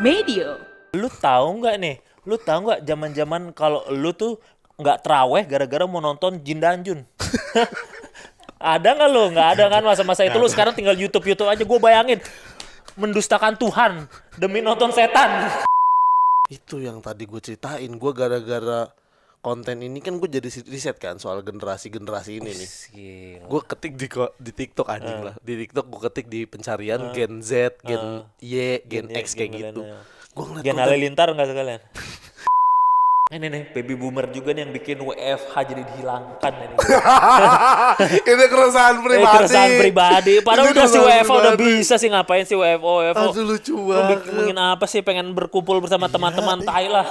Medio. Lu tahu nggak nih? Lu tahu nggak zaman-zaman kalau lu tuh nggak traweh gara-gara mau nonton Jin dan Jun? Ada nggak lu? Nggak ada kan masa-masa itu. Lu sekarang tinggal YouTube aja. Gue bayangin mendustakan Tuhan demi nonton setan. Itu yang tadi gue ceritain. Gue gara-gara konten ini kan gue jadi riset kan soal generasi-generasi ini nih. Gila. Gue ketik di TikTok anjing lah. Di TikTok gue ketik di pencarian Gen Z, Gen Y, Gen X kayak gitu. Gue ngeliat Gen konten- Halilintar nggak sekalian? Ini nih baby boomer juga nih yang bikin WFH jadi dihilangkan ini. Ini keresahan pribadi. Keresahan pribadi. Padahal Itu udah si keresahan WFH udah pribadi. bisa sih, ngapain sih WFO. Aduh lucu Lu banget. bikin apa sih, pengen berkumpul bersama teman-teman, tai lah.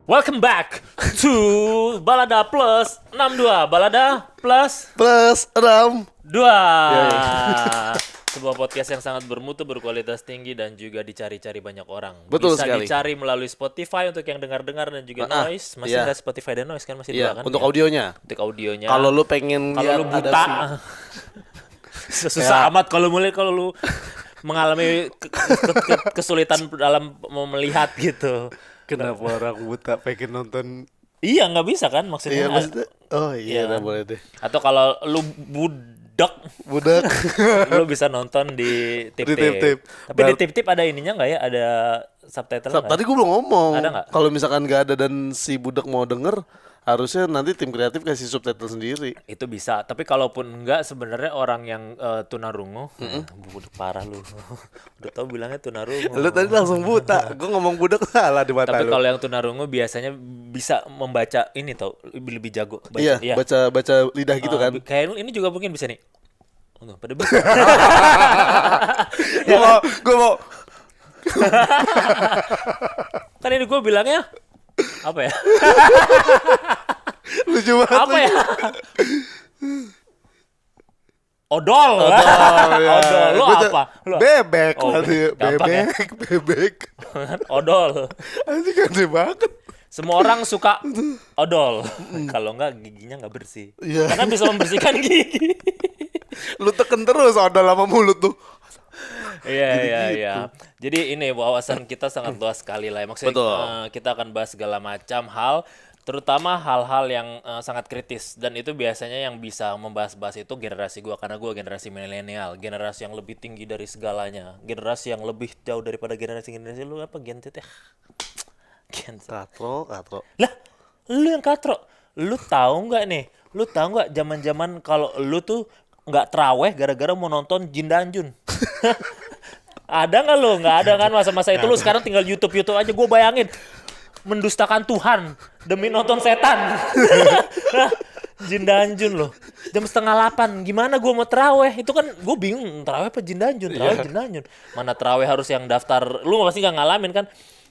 Welcome back to Balada Plus 62. Balada Plus Plus Ram. 2. Sebuah podcast yang sangat bermutu, berkualitas tinggi, dan juga dicari-cari banyak orang. Betul Bisa sekali. dicari melalui Spotify untuk yang dengar-dengar dan juga Noise. Masih iya. ada Spotify dan Noise kan, masih Iya, dua kan? untuk Ya. audionya. Untuk audionya. Kalau lu pengen Kalau lu lihat ada buta, vi- susah amat kalau lu mengalami kesulitan dalam melihat gitu. Kenapa orang buta pengen nonton? Iya, nggak bisa kan maksudnya. Iya maksudnya. Oh iya, Iya. udah boleh deh. Atau kalau lu budak, Budak. lu bisa nonton di Di Tip-Tip. tip-tip. Tapi di tip-tip ada ininya nggak ya? Ada subtitle nggak? Tadi gue belum ngomong. Ada nggak? Kalau misalkan nggak ada dan si budak mau denger, harusnya nanti tim kreatif kasih subtitle sendiri. Itu bisa. Tapi kalaupun enggak, sebenarnya orang yang tunarungu, budak parah lu. Udah tau bilangnya tunarungu. Lu tadi langsung buta. Gue ngomong budak salah di mata Tapi lu. kalau yang tunarungu biasanya bisa membaca ini tau, lebih jago. Iya, baca lidah gitu kan. Kayak ini juga mungkin bisa nih. Oh, pada bisa. Gue mau. Kan ini gue bilangnya apa ya? Lucu banget. Apa ya? Odol. ya. Odol. Lu Gua apa? Lu Bebek Oh, nanti. gampang ya? Bebek. odol. Anjing gede banget. Semua orang suka odol. Kalau enggak giginya enggak bersih. Iya. Karena bisa membersihkan gigi. Lu teken terus ada lama mulut tuh. Iya. Jadi ini wawasan kita sangat luas sekali lah. Maksudnya Betul. kita akan bahas segala macam hal, terutama hal-hal yang sangat kritis, dan itu biasanya yang bisa membahas-bahas itu generasi gua, karena gua generasi milenial, generasi yang lebih tinggi dari segalanya, generasi yang lebih jauh daripada generasi lu apa, Gen Z ya? Gen Z. Katro. Lah, lu yang katro. Lu tahu nggak nih? Lu tahu nggak zaman-zaman kalau lu tuh nggak traweh gara-gara mau nonton Jin dan Jun? Ada nggak lu? Nggak ada kan masa-masa itu. Lu sekarang tinggal YouTube aja. Gue bayangin mendustakan Tuhan demi nonton setan. Jin dan Jun loh. Jam 7:30. Gimana gue mau teraweh? Itu kan gue bingung, teraweh apa Jin dan Jun? Teraweh Jin dan Jun. Mana teraweh harus yang daftar? Lu pasti nggak ngalamin kan?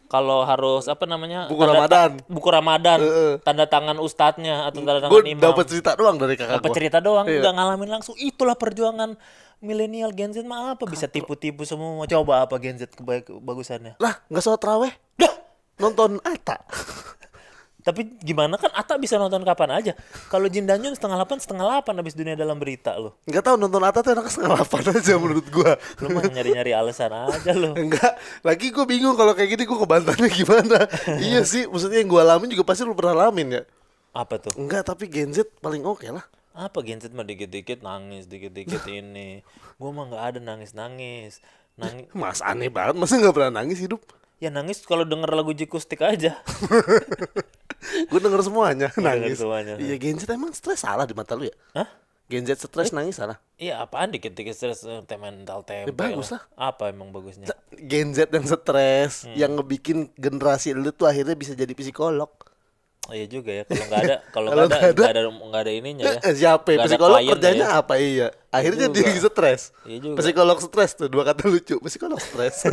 Kalau harus apa namanya? Buku Ramadan. Buku Ramadan. Tanda tangan ustadznya atau tanda tangan Gue imam. dapet cerita doang dari kakak Dapat gue. cerita doang, Iya. nggak ngalamin langsung. Itulah perjuangan milenial Gen Z mah, apa bisa tipu-tipu semua. Mau coba apa Gen Z kebagusannya? Lah nggak sholat raweh? Dah. Nonton Atta. Tapi gimana kan Atta bisa nonton kapan aja. Kalau Jin dan Jun 7:30 habis Dunia Dalam Berita lo. Nggak tahu nonton Atta tuh enaknya 7:30 aja menurut gue. Lu mah nyari-nyari alasan aja lo. Enggak, lagi gue bingung kalau kayak gini gue kebantannya gimana. Iya sih, maksudnya yang gue alamin juga pasti lu pernah alamin ya. Apa tuh? Enggak, tapi Gen Z paling oke lah. Apa Gen Z mah dikit-dikit nangis, dikit-dikit ini. Gua mah nggak ada nangis-nangis. Nangis. Mas aneh banget, masa nggak pernah nangis hidup? Ya nangis kalau denger lagu Jikustik aja. Gue denger semuanya Denger nangis. semuanya. Iya, Gen Z emang stres salah di mata lu ya? Hah? Gen Z stres nangis salah. Iya, apaan dikit-dikit stres, mental tempe. bagus lah. Apa emang bagusnya? Gen Z yang stres, yang ngebikin generasi lu tuh akhirnya bisa jadi psikolog. Oh iya juga ya, kalau nggak ada, Kalau nggak ada, ininya ya. Siapa? Nggak ada Psikolog kliennya kerjanya ya. apa? Iya. Akhirnya juga. jadi stres. Iya juga. Psikolog stres tuh, dua kata lucu. Psikolog stres.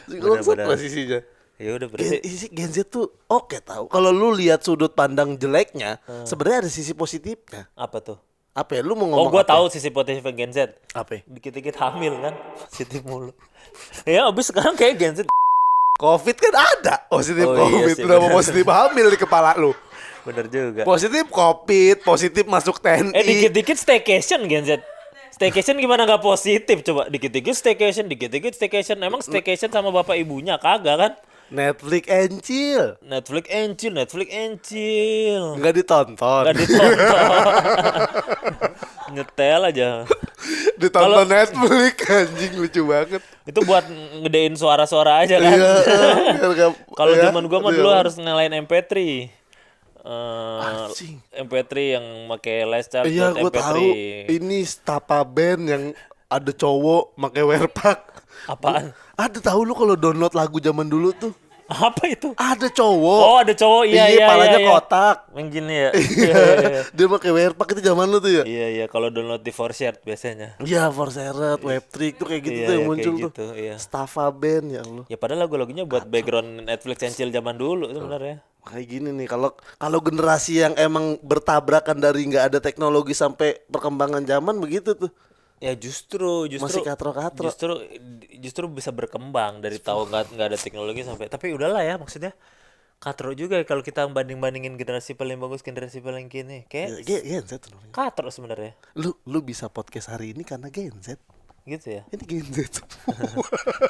Psikolog Benar-benar. stres isinya. Ya udah berarti. Gen Z tuh oke tahu. Kalau lu lihat sudut pandang jeleknya, sebenarnya ada sisi positifnya. Apa tuh? Apa ya? Lu mau Oh, ngomong gua apa? tahu sisi positif Gen Z. Apa? Dikit-dikit hamil kan, positif mulu. Ya, abis sekarang kayak Gen Z Covid kan ada positif Oh, iya Covid, sih, berapa bener. positif hamil di kepala lu. Bener juga. Positif Covid, positif masuk TNI. Dikit-dikit staycation Gen Z. Staycation gimana nggak positif coba? Dikit-dikit staycation, dikit-dikit staycation. Emang staycation sama bapak ibunya kagak kan? Netflix and chill. Netflix and chill. Nggak ditonton. Nggak ditonton. Nyetel aja. Ditonton Netflix, anjing lucu banget. Itu buat ngedein suara-suara aja kan. Iya, biar nggak- Kalau ya, zaman gua mah dulu harus nyalain MP3. Anjing. MP3 yang pakai les chart Iya, buat gue MP3. tahu. Ini Stapa Band yang ada cowok pakai wearpack. Apaan? Ada tahu lu kalau download lagu zaman dulu tuh? Apa itu? Ada cowok. Oh, ada cowok. Iya, palanya iya. kotak. Yang gini ya. Iya, iya. Dia pakai wearpack itu zaman lu tuh ya? Iya, iya. Kalau download di Forshared biasanya. Iya, Forseret, Webtrick tuh kayak gitu Iya, tuh yang iya, muncul kayak tuh. gitu, iya. Staffa Band ya Allah. Ya padahal lagu-lagunya buat background Netflix and chill zaman dulu sebenarnya. Kayak gini nih, kalau generasi yang emang bertabrakan dari nggak ada teknologi sampai perkembangan zaman begitu tuh. Ya justru Masih katro-katro. justru bisa berkembang dari tahu nggak ada teknologi sampai, tapi udahlah ya, maksudnya katro juga ya kalau kita bandingin generasi paling bagus generasi paling kini kayak Gen Z tuh namanya. katro sebenarnya Lu bisa podcast hari ini karena Gen Z. gitu ya. Ini Gen Z semua.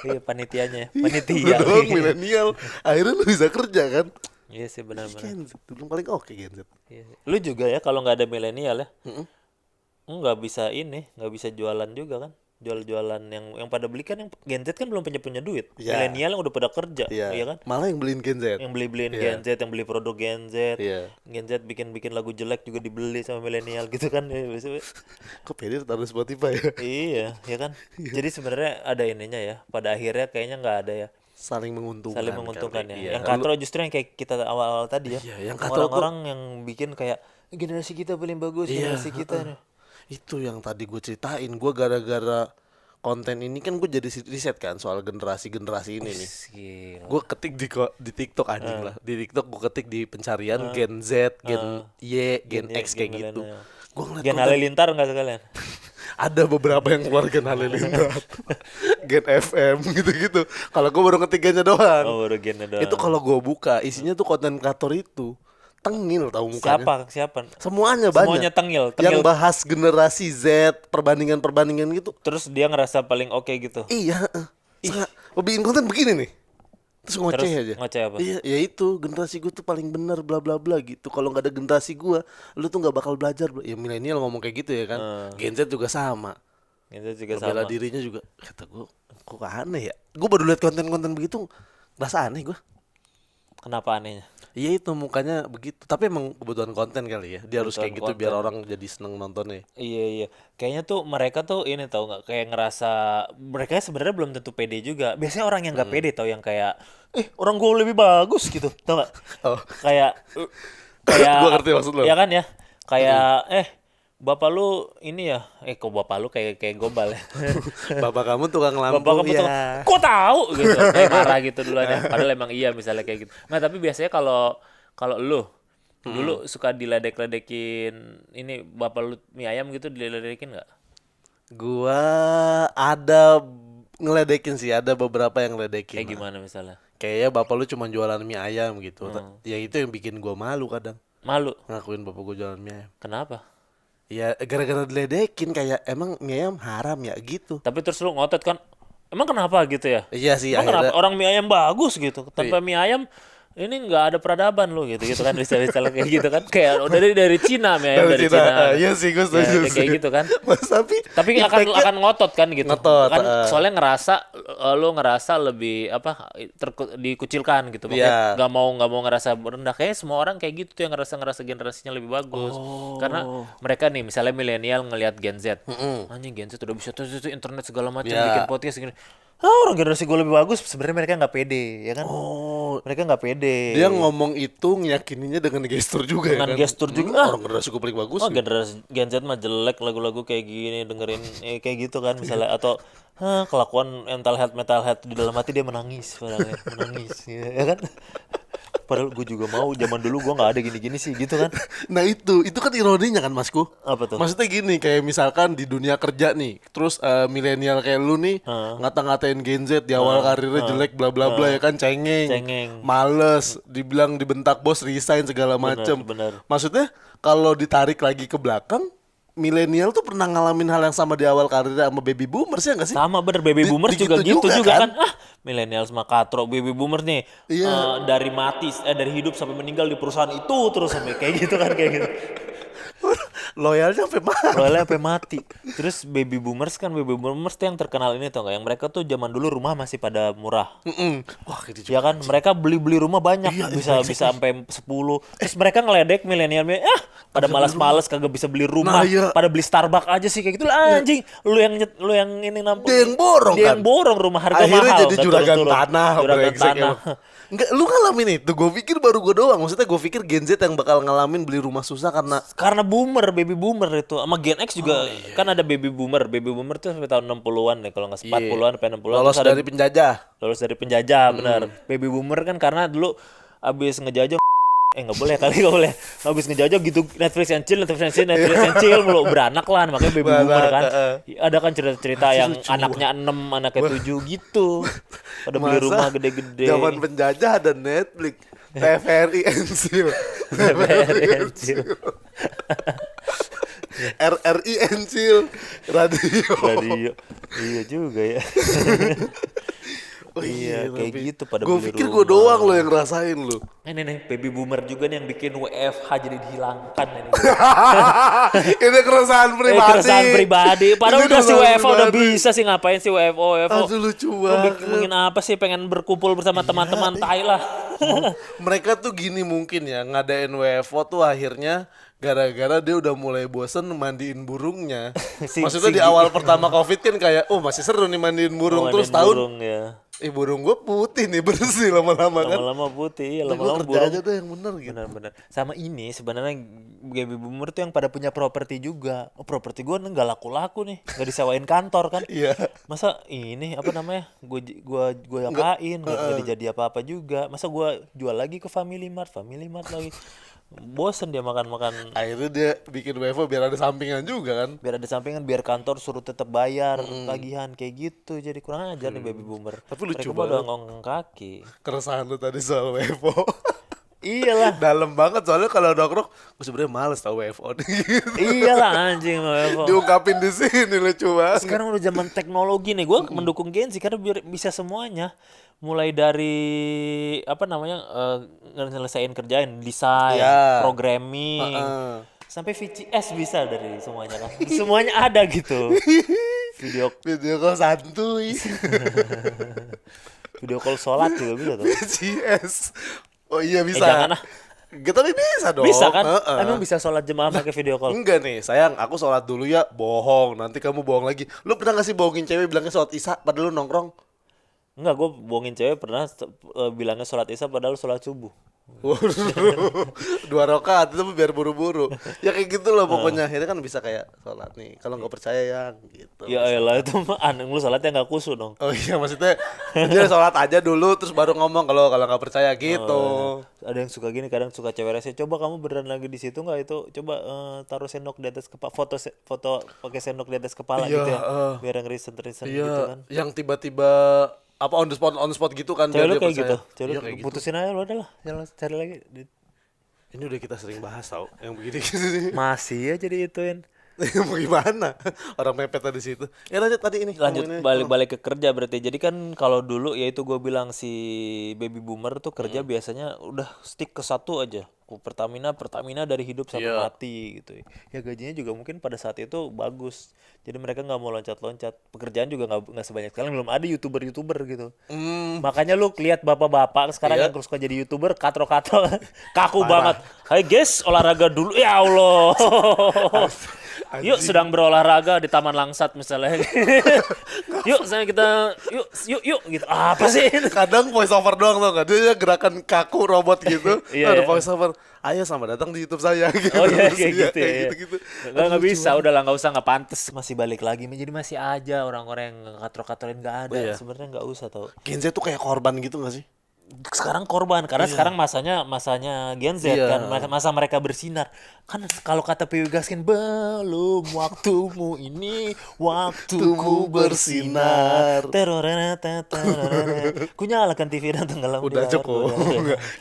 Iya, panitianya Lu panitia. doang milenial. Akhirnya lu bisa kerja kan? Iya sih, benar-benar. Gen Z dulu paling oke Gen Z. Iya sih. Lu juga ya kalau nggak ada milenial ya nggak bisa jualan juga kan, jualan yang pada beli kan, yang Gen Z kan belum punya duit. Iya. Milenial yang udah pada kerja, Iya. iya kan, Malah yang beliin Gen Z. yang beliin Iya. Gen Z, yang beli produk Gen Z. Iya. Gen Z bikin lagu jelek juga dibeli sama milenial gitu kan ya, biasanya. Kok pede taruh Spotify ya? Iya, ya kan. Jadi sebenarnya ada ininya ya. Pada akhirnya kayaknya nggak ada ya. Saling menguntungkan. Saling menguntungkan kali. ya. Iya. Yang katro justru yang kayak kita awal-awal tadi ya. Iya, yang katro Orang-orang yang bikin kayak generasi kita paling bagus, Iya, generasi kita. Itu yang tadi gue ceritain. Gue gara-gara konten ini kan gue jadi riset kan soal generasi-generasi ini nih. Gila. Gue ketik di TikTok anjing lah. Di TikTok gue ketik di pencarian Gen Z, Gen Y, Gen X kayak Gen gitu. milenial. Gue ngeliat Gen Halilintar nggak sekalian? ada beberapa yang keluar Gen Halilintar, Gen FM gitu-gitu. Kalau gue baru ketiganya doang. Oh, baru gennya doang. Itu kalau gue buka isinya tuh konten kreator itu tengil tahu mukanya. Siapa? Semuanya banyak. Semuanya tengil. Yang bahas generasi Z, perbandingan gitu. Terus dia ngerasa paling oke gitu. Iya, mau bikin konten begini nih. Terus ngoceh Terus aja. ngoceh apa? Iya, ya itu generasi gue tuh paling bener bla bla bla gitu. Kalau nggak ada generasi gue, lu tuh nggak bakal belajar. Ya milenial ngomong kayak gitu ya kan. Gen Z juga sama. Itu juga Bela sama. dirinya juga. Kata gue, kok aneh ya. Gue baru liat konten-konten begitu, ngerasa aneh gue. Kenapa anehnya? Iya itu mukanya begitu. Tapi emang kebutuhan konten kali ya. Dia harus Kebutuhan kayak gitu biar orang jadi seneng nontonnya. Iya. Kayaknya tuh mereka tuh ini tahu nggak, kayak ngerasa mereka sebenarnya belum tentu pede juga. Biasanya orang yang nggak pede tahu, yang kayak orang gue lebih bagus gitu, tau nggak? Oh. Kayak kayak Gua ngerti maksud lo. ya kan ya. Kayak bapak lu ini ya, kok bapak lu kayak gobal ya. Bapak kamu tukang lampu Bapak kamu ya. tuh, kok tahu gitu, kayak marah gitu duluan ya. Padahal emang iya misalnya kayak gitu. Nah tapi biasanya kalau lu dulu suka diledek-ledekin ini bapak lu mie ayam gitu, diledekin nggak? Gua ada ngeledekin sih, ada beberapa yang ngeledekin. Kayak gimana misalnya? Kayaknya bapak lu cuma jualan mie ayam gitu. Ya itu yang bikin gua malu kadang. Malu. Ngakuin bapak gua jualan mie ayam. Kenapa? Ya gara-gara diledekin kayak emang mie ayam haram ya gitu. Tapi terus lu ngotot kan? Emang kenapa gitu ya? Iya sih Emang akhirnya. kenapa orang mie ayam bagus gitu? Tanpa mie ayam ini nggak ada peradaban lu gitu kan, bisa kayak gitu kan, kayak dari Cina mie ayam dari Cina. Iya sih gue setuju Ya, kayak gitu kan. Mas Tapi akan ngotot kan gitu. Ngotot, Kan soalnya lu ngerasa lebih dikucilkan gitu. Makanya Iya. nggak mau ngerasa rendah. Kayaknya semua orang kayak gitu tuh, yang ngerasa generasinya lebih bagus. Karena mereka nih misalnya milenial ngelihat Gen Z. Anjing Gen Z udah bisa tuh internet segala macam, Iya. bikin podcast gini. Orang generasi gue lebih bagus, sebenarnya mereka nggak pede, ya kan? Mereka nggak pede. Dia ngomong itu ngeyakininya dengan gestur juga Dengan ya kan. gestur juga. Orang generasi gue paling bagus. Generasi Gen Z mah jelek, lagu-lagu kayak gini dengerin kayak gitu kan misalnya, atau kelakuan mental health di dalam hati dia menangis, menangis ya kan. Padahal gue juga mau, zaman dulu gue nggak ada gini-gini sih gitu kan. Nah itu kan ironinya kan Masku. Apa tuh? Maksudnya gini, kayak misalkan di dunia kerja nih, terus milenial kayak lu nih ngata-ngatain Gen Z di awal karirnya jelek bla bla bla ya kan, Cengeng. males, dibilang dibentak bos, resign segala macem. bener. Maksudnya kalau ditarik lagi ke belakang, milenial tuh pernah ngalamin hal yang sama di awal karirnya sama baby boomers ya nggak sih? Sama bener, baby boomers juga Gitu gitu juga kan? kan. Millennials mah katro, baby boomers nih Iya. dari hidup sampai meninggal di perusahaan itu terus sampai kayak gitu kan kayak gitu. Loyalnya sampai mana? Royalnya sampai mati. Terus baby boomers tuh yang terkenal ini tau gak? Yang mereka tuh zaman dulu rumah masih pada murah. Wah, gitu Ya kan, mereka beli rumah banyak, bisa sampai 10. Terus mereka ngeledek milenial, pada malas-malas kagak bisa beli rumah, Nah, iya. pada beli Starbucks aja sih kayak gitu lah anjing. Lu yang ini nampung. Dia yang borong Dia kan? yang borong, rumah harga Akhirnya mahal. jadi kan, juragan turun-turun. tanah, Juragan brengsek tanah. emang. Enggak, lu ngalamin itu. Gue pikir baru gue doang. Maksudnya gue pikir Gen Z yang bakal ngalamin beli rumah susah karena Karena baby boomer itu sama Gen X juga kan ada baby boomer tuh sampai tahun 60-an deh kalau nggak 40-an sampai 60-an. lolos Terus ada dari penjajah. lolos dari penjajah, benar. Baby boomer kan karena dulu abis ngejajah nggak boleh kali, nggak boleh, abis ngejajah gitu Netflix and chill mulu, beranak lah, makanya baby boomer kan. Ada kan cerita-cerita yang anaknya 6, anaknya 7 gitu, pada beli Masa rumah gede-gede. zaman penjajah ada Netflix, TVRI Ensil, TVRI Ensil. RRI Ensil, radio. Iya juga ya. Oh Iya, kayak gitu pada Gue beli pikir rumah. gue doang lo yang ngerasain lo. Ini nih baby boomer juga nih yang bikin WFH jadi dihilangkan ini. Ini keresahan pribadi. Keresahan pribadi. Padahal Ini udah si keresahan WFH udah pribadi. bisa sih, ngapain sih WFO. Aduh lucu Lu banget. bikin apa sih, pengen berkumpul bersama teman-teman, tai lah. Mereka tuh gini mungkin ya, ngadain WFO tuh akhirnya gara-gara dia udah mulai bosen mandiin burungnya. Maksudnya di awal pertama Covid kan kayak, oh masih seru nih mandiin burung. Oh, Terus ada tahun, burung, ya. burung gue putih nih, bersih lama-lama kan. Lama-lama putih, Gue lama-lama kerja burung. aja tuh yang bener gitu. Benar-benar. Sama ini sebenarnya baby boomer tuh yang pada punya properti juga. Oh, properti gue nggak laku-laku nih, nggak disewain kantor kan. Iya. Masa ini apa namanya? Gue apain? Nggak dijadi apa-apa juga. Masa gue jual lagi ke Family Mart lagi. Bosen dia makan-makan. Akhirnya dia bikin WFO biar ada sampingan juga kan. Biar ada sampingan, biar kantor suruh tetap bayar tagihan kayak gitu. Jadi kurang ajar nih baby boomer. Tapi lucu Mereka mah udah banget. ngongong kaki. Keresahan lu tadi soal WFO. Iyalah. Dalam banget soalnya kalau nongkrong, gue sebenarnya males tau WFO nih. Iyalah anjing WFO. Diungkapin di sini lucu banget. Sekarang udah zaman teknologi nih, gue mendukung Gen Z karena biar bisa semuanya, mulai dari apa namanya nyelesain kerjaan, desain, Ya. programming, sampai VCS bisa dari semuanya kan, semuanya ada gitu. Video Video call santuy. call sholat juga bisa tuh. VCS. Oh iya bisa. Jangan ah. Tapi bisa dong. Bisa kan? Heeh. Emang bisa sholat jemaah pakai video call? Enggak nih, sayang, aku sholat dulu ya. Bohong, nanti kamu bohong lagi. Lu pernah gak sih bohongin cewek bilangnya sholat isya padahal lu nongkrong? Enggak, gue bohongin cewek pernah bilangnya sholat isya padahal sholat subuh. Waduh, 2 rakaat itu biar buru-buru. Ya kayak gitu loh pokoknya. Akhirnya kan bisa kayak sholat nih. Kalau nggak percaya ya gitu. Ya elah, itu mah aneh, lu sholatnya nggak khusyuk dong. Oh iya, maksudnya dia sholat aja dulu terus baru ngomong kalau nggak percaya gitu. Ada yang suka gini, kadang suka cewek rese. Coba kamu beneran lagi di situ nggak itu? Coba taruh sendok di atas kepala, foto pakai sendok di atas kepala Iya, gitu ya, biar yang recent gitu Iya, kan. yang tiba-tiba apa on the spot gitu kan Cewek biar lu dia kayak percaya. gitu, cewek lu Iya, kayak gitu. putusin aja lu, udah lah, jangan cari lagi. Ini udah kita sering bahas tau yang begini-gini. Masih aja diituin. Mau gimana? Orang mepet tadi situ. Ya lanjut tadi ini. Lanjut ngomongin ini. balik ke kerja berarti. Jadi kan kalau dulu ya itu gue bilang si baby boomer tuh kerja biasanya udah stick ke satu aja. Pertamina dari hidup sampai Iya. mati gitu. Ya gajinya juga mungkin pada saat itu bagus. Jadi mereka nggak mau loncat-loncat. Pekerjaan juga nggak sebanyak sekarang. Belum ada youtuber gitu. Makanya lu lihat bapak-bapak sekarang Iya. yang suka jadi youtuber katro-katro kaku banget. Hai guys, olahraga dulu. Ya Allah. Yuk sedang berolahraga di Taman Langsat misalnya. Yuk saya kita yuk gitu. Apa sih? Kadang voice over doang tau gak? Dia gerakan kaku robot gitu. Iya, Ada iya. voice over. Ayo selamat datang di YouTube saya gitu. Oh iya Terus kayak dia gitu ya. gitu-gitu. Nggak bisa, udah lah nggak usah, nggak pantas. Masih balik lagi, jadi masih aja orang-orang yang katro-katroin nggak ada. Iya. Sebenarnya nggak usah tau. Gen Z tuh kayak korban gitu gak sih? sekarang korban karena sekarang masanya Gen Z kan, masa mereka bersinar. Kan kalau kata PW Gaskin, belum waktumu ini waktuku bersinar. Ku nyalakan TV dan tenggelam. Udah cukup.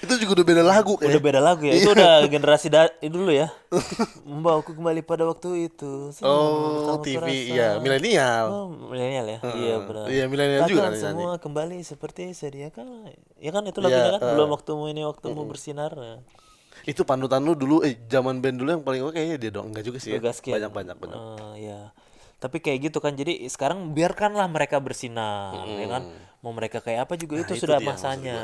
Itu juga udah beda lagu ya. Udah beda lagu ya. Itu udah generasi itu dulu ya. Membawaku kembali pada waktu itu. Oh, TV ya, milenial. Milenial ya. Iya benar. Iya, milenial juga kan semua kembali seperti sedia kala. Ya kan itu lagunya kan, belum waktumu ini waktumu bersinar. Itu panutan lu dulu zaman band dulu yang paling oke kayaknya dia dong. Enggak juga sih. Ya. Banyak. Ya. Tapi kayak gitu kan. Jadi sekarang biarkanlah mereka bersinar, ya kan. Mau mereka kayak apa juga itu sudah masanya.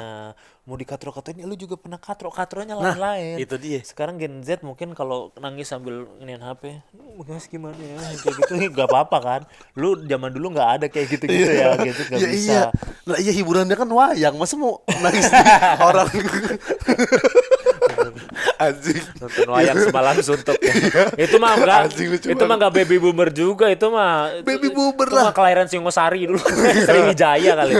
Mau dikatro-katroin, lu juga pernah katronya lain-lain. Itu dia. Sekarang Gen Z mungkin kalau nangis sambil nginin HP, "Gas gimana ya?" Kayak gitu gak apa-apa kan. Lu zaman dulu gak ada kayak gitu-gitu ya, gitu gak bisa. Iya. Lah iya, hiburannya kan wayang, masa mau nangis di orang. Anjing. Nonton wayang semalam suntuk ya. Itu mah enggak baby boomer juga, itu mah baby boomer lah. Itu mah kelahiran Singosari dulu. Sriwijaya kali.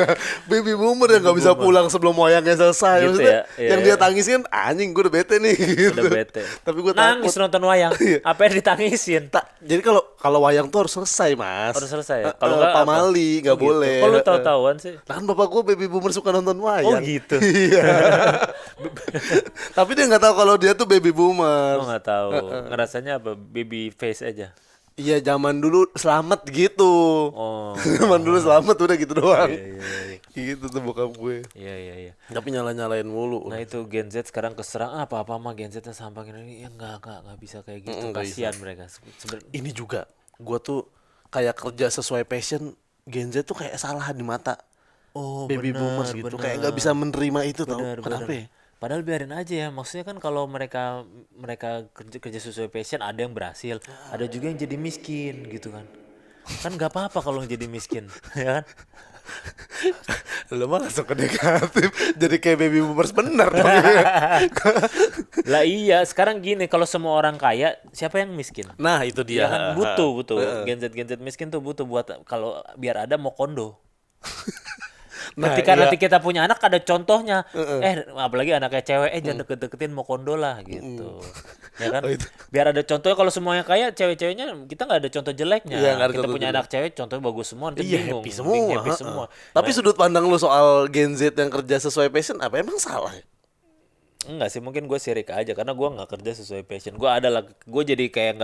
Baby boomer yang gak bisa pulang sebelum wayangnya selesai. Gitu maksudnya ya, yang dia tangisin, anjing gue udah bete nih gitu. Udah bete. Tapi gue nangis takut nonton wayang. Apa yang ditangisin? Jadi kalau wayang tuh harus selesai, Mas. Harus selesai ya? Kalau enggak pamali enggak boleh. Kalau tahu-tahuan sih. Kan bapak gue baby boomer suka nonton wayang. Oh gitu. Iya. Tapi dia enggak tahu kalau dia tuh baby boomer. Oh enggak tahu. Ngerasanya apa? Baby face aja. Iya, zaman dulu selamat gitu. Oh. Zaman dulu selamat udah gitu doang. Iya. Gitu tuh bokap gue. Iya. Tapi nyalain mulu. Nah itu Gen Z sekarang keserang apa mah Gen Z yang sampah ini ya enggak bisa kayak gitu. Kasihan mereka. Ini juga gue tuh kayak kerja sesuai passion. Gen Z tuh kayak salah di mata baby boomers gitu. Kayak nggak bisa menerima itu tau. Kenapa ya? Padahal biarin aja ya. Maksudnya kan kalau mereka kerja sesuai passion, ada yang berhasil, ada juga yang jadi miskin gitu kan. Kan nggak apa-apa kalau jadi miskin, ya kan? Lo mah langsung ke negatif. Jadi kayak baby boomers bener dong. Lah iya, sekarang gini, kalau semua orang kaya, siapa yang miskin? Nah itu dia. Ya kan butuh. Gen Z miskin tuh butuh buat kalau biar ada mau kondo. Ketika nanti kita punya anak ada contohnya. Apalagi anaknya cewek, jangan deket-deketin mau kondo lah gitu. Ya kan? Biar ada contohnya, kalau semuanya kaya, cewek-ceweknya kita nggak ada contoh jeleknya. Kita punya anak cewek contohnya bagus semua, nanti bingung. Happy semua. Tapi sudut pandang lu soal Gen Z yang kerja sesuai passion apa emang salah ya? Enggak sih, mungkin gue sirik aja karena gue nggak kerja sesuai passion. Gue jadi kayak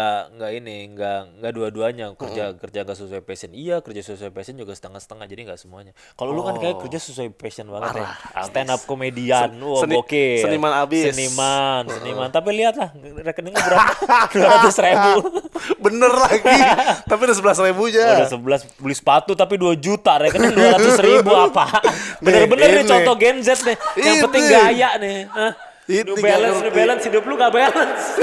nggak dua-duanya kerja nggak sesuai passion. Iya, kerja sesuai passion juga setengah-setengah, jadi nggak semuanya. Kalau lu kan kayak kerja sesuai passion banget. Parah, ya. Stand up komedian, gokil. Seniman abis. Seniman. Tapi lihatlah rekeningnya berapa? 200.000. Bener lagi. Tapi udah 11.000 aja. Udah 11 beli sepatu tapi 2 juta, rekening 200.000 apa? Bener-bener nih contoh Gen Z nih. Yang penting gaya nih. New balance, hidup lu gak balance.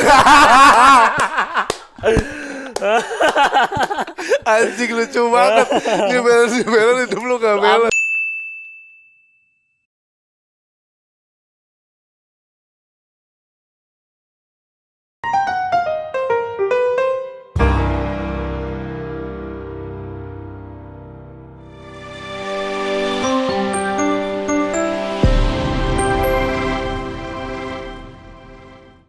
Anjing lucu banget. New balance, hidup lu gak balance.